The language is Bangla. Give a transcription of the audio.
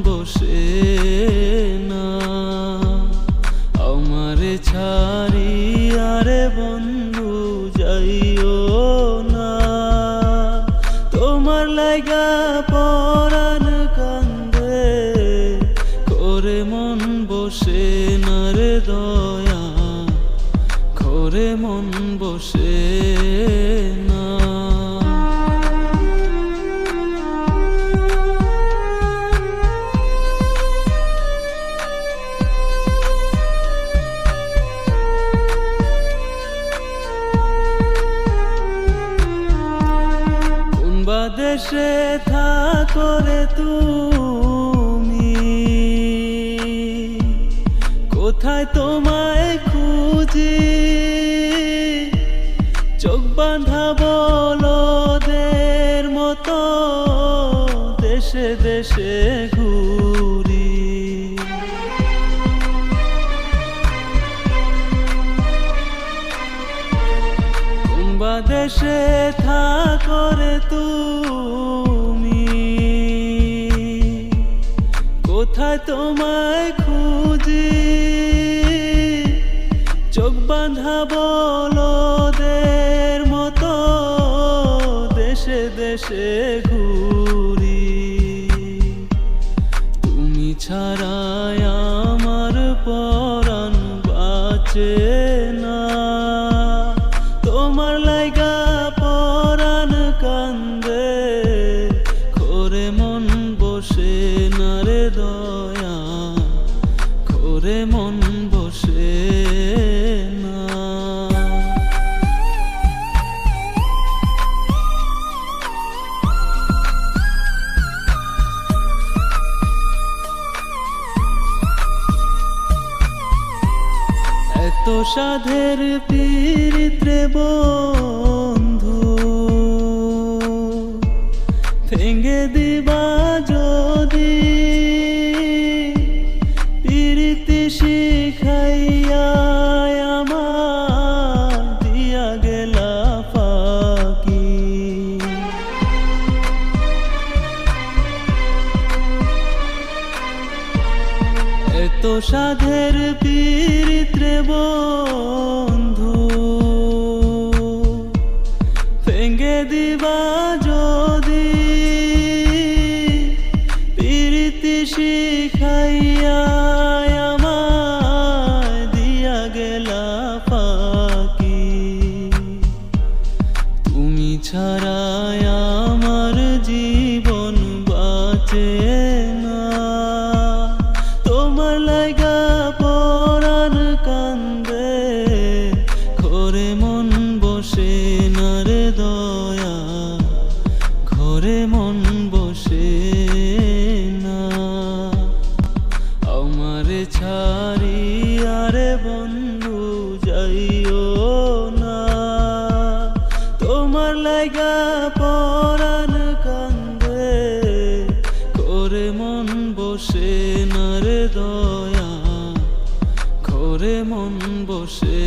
বসে না। আমারে ছাড়ি আরে বন্ধু যাইও না। তোমার লাইগা পরাণ কান্দে করে মন বসে না রে দয়া, করে মন বসে না। দেশে থাকো রে তুমি, কোথায় তোমায় খুঁজি? চোখ বাঁধা বলদের মতো দেশে দেশে ঘুরি। দেশে থাকো রে তুমি, কোথায় তোমায় খুঁজি? চোখ বাঁধা বলদের মতো দেশে দেশে ঘুরি। তুমি ছাড়াই আমার পরাণ বাঁচে না। তোমার লাইগা পরাণ কান্দে করে মন বসে না রে দয়া, করে মন বসে না। এত সাধের পীড়িত রে বন্ধু, ভেঙে দিবা যদি পীড়িতি শিখাইয়া আমার দিয়া গেলা ফাঁকি। এত সাধের পীড়িত রে বন্ধু, ভেঙে দিবা যদি পীড়িতি শিখাইয়া আমায় দিয়া গেলা ফাঁকি। তুমি ছাড়াই আমার জীবন বাঁচে না। তোমার লাইগা পরাণ কান্দে করে মন বসে না রে দয়া, ঘরে মন বসে না। আমারে ছাড়ি আরে বন্ধু যাইও না। তোমার লাইগা পরাণ কান্দে করে মন বসে না রে দয়া, ঘরে মন বসে